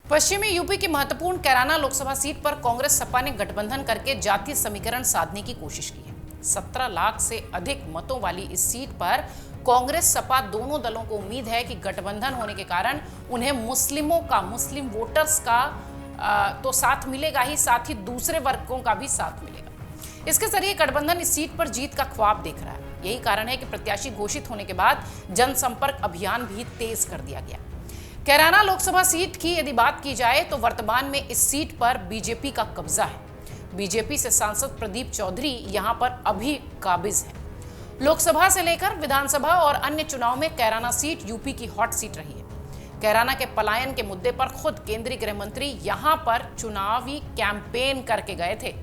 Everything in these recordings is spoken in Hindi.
पश्चिमी यूपी की महत्वपूर्ण कैराना लोकसभा सीट पर कांग्रेस सपा ने गठबंधन करके जातीय समीकरण साधने की कोशिश की है। 17 लाख से अधिक मतों वाली इस सीट पर कांग्रेस सपा दोनों दलों को उम्मीद है कि गठबंधन होने के कारण उन्हें मुस्लिम वोटर्स का तो साथ मिलेगा ही, साथ ही दूसरे वर्गों का भी साथ मिलेगा। इसके जरिए गठबंधन इस सीट पर जीत का ख्वाब देख रहा है। यही कारण है कि प्रत्याशी घोषित होने के बाद जनसंपर्क अभियान भी तेज कर दिया गया। कैराना लोकसभा सीट की यदि बात की जाए तो वर्तमान में इस सीट पर बीजेपी का कब्जा है। बीजेपी से सांसद प्रदीप चौधरी यहां पर अभी काबिज है। लोकसभा से लेकर विधानसभा और अन्य चुनाव में कैराना सीट यूपी की हॉट सीट रही है। कैराना के पलायन के मुद्दे पर खुद केंद्रीय गृह मंत्री यहां पर चुनावी कैंपेन करके गए थे।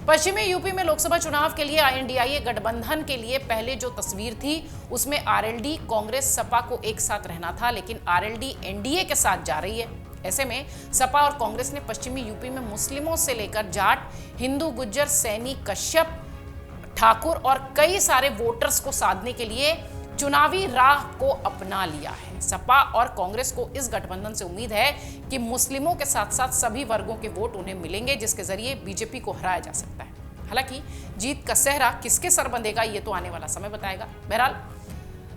पश्चिमी यूपी में लोकसभा चुनाव के लिए आईएनडीआईए गठबंधन के लिए पहले जो तस्वीर थी उसमें आरएलडी कांग्रेस सपा को एक साथ रहना था, लेकिन आरएलडी एनडीए के साथ जा रही है। ऐसे में सपा और कांग्रेस ने पश्चिमी यूपी में मुस्लिमों से लेकर जाट, हिंदू, गुज्जर, सैनी, कश्यप, ठाकुर और कई सारे वोटर्स को साधने के लिए चुनावी राह को अपना लिया है। सपा और कांग्रेस को इस गठबंधन से उम्मीद है कि मुस्लिमों के साथ साथ सभी वर्गों के वोट उन्हें मिलेंगे, जिसके जरिए बीजेपी को हराया जा सकता है। हालांकि जीत का सेहरा किसके सर बंधेगा ये तो आने वाला समय बताएगा। बहरहाल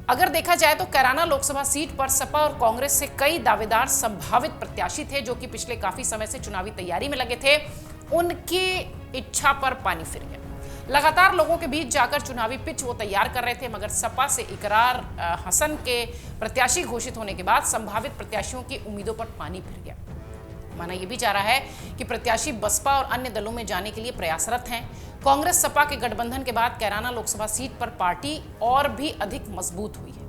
अगर देखा जाए तो कैराना लोकसभा सीट पर सपा और कांग्रेस से कई दावेदार संभावित प्रत्याशी थे जो कि पिछले काफी समय से चुनावी तैयारी में लगे थे। उनकी इच्छा पर पानी फिर गया। लगातार लोगों के बीच जाकर चुनावी पिच वो तैयार कर रहे थे, मगर सपा से इकरार हसन के प्रत्याशी घोषित होने के बाद संभावित प्रत्याशियों की उम्मीदों पर पानी फिर गया। माना यह भी जा रहा है कि प्रत्याशी बसपा और अन्य दलों में जाने के लिए प्रयासरत हैं। कांग्रेस सपा के गठबंधन के बाद कैराना लोकसभा सीट पर पार्टी और भी अधिक मजबूत हुई है।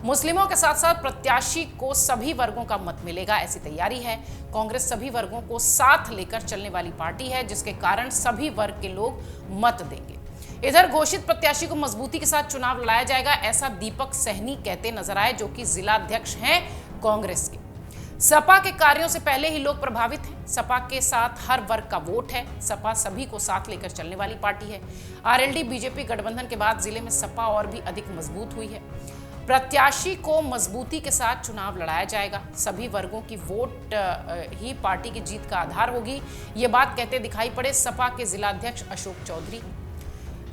मुस्लिमों के साथ साथ प्रत्याशी को सभी वर्गों का मत मिलेगा, ऐसी तैयारी है। कांग्रेस सभी वर्गों को साथ लेकर चलने वाली पार्टी है, जिसके कारण सभी वर्ग के लोग मत देंगे। इधर घोषित प्रत्याशी को मजबूती के साथ चुनाव लड़ाया जाएगा, ऐसा दीपक सहनी कहते नजर आए, जो कि जिला अध्यक्ष हैं कांग्रेस के। सपा के कार्यों से पहले ही लोग प्रभावित हैं। सपा के साथ हर वर्ग का वोट है। सपा सभी को साथ लेकर चलने वाली पार्टी है। आरएलडी बीजेपी गठबंधन के बाद जिले में सपा और भी अधिक मजबूत हुई है। प्रत्याशी को मजबूती के साथ चुनाव लड़ाया जाएगा। सभी वर्गों की वोट ही पार्टी की जीत का आधार होगी, ये बात कहते दिखाई पड़े सपा के जिला अध्यक्ष अशोक चौधरी।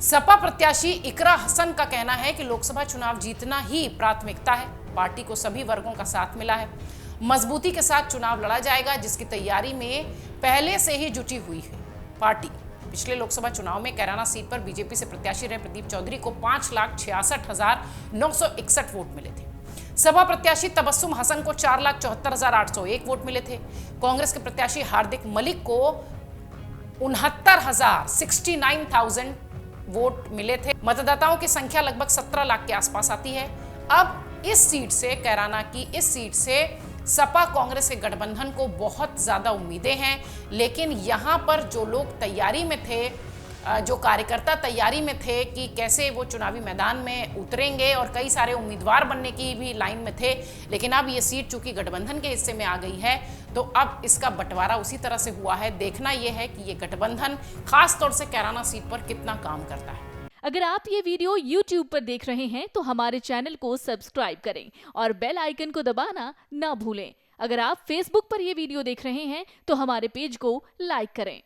सपा प्रत्याशी इकरा हसन का कहना है कि लोकसभा चुनाव जीतना ही प्राथमिकता है। पार्टी को सभी वर्गों का साथ मिला है। मजबूती के साथ चुनाव लड़ा जाएगा, जिसकी तैयारी में पहले से ही जुटी हुई है पार्टी। पिछले लोकसभा चुनाव में कैराना सीट पर बीजेपी से प्रत्याशी रहे प्रदीप चौधरी को 5,66,961 वोट मिले थे। सपा प्रत्याशी तबस्सुम हसन को 4,74,801 वोट मिले थे। कांग्रेस के प्रत्याशी हार्दिक मलिक को 69,000 वोट मिले थे। मतदाताओं की संख्या लगभग 17 लाख के आसपास आती है। अब इस सीट से, कैराना की इस सीट से सपा कांग्रेस के गठबंधन को बहुत ज्यादा उम्मीदें हैं, लेकिन यहां पर जो लोग तैयारी में थे, जो कार्यकर्ता तैयारी में थे कि कैसे वो चुनावी मैदान में उतरेंगे और कई सारे उम्मीदवार बनने की भी लाइन में थे, लेकिन अब ये सीट चूंकि गठबंधन के हिस्से में आ गई है तो अब इसका बंटवारा उसी तरह से हुआ है। देखना यह है कि ये गठबंधन खास तौर से कैराना सीट पर कितना काम करता है। अगर आप ये वीडियो YouTube पर देख रहे हैं तो हमारे चैनल को सब्सक्राइब करें और बेल आइकन को दबाना ना भूलें। अगर आप Facebook पर ये वीडियो देख रहे हैं तो हमारे पेज को लाइक करें।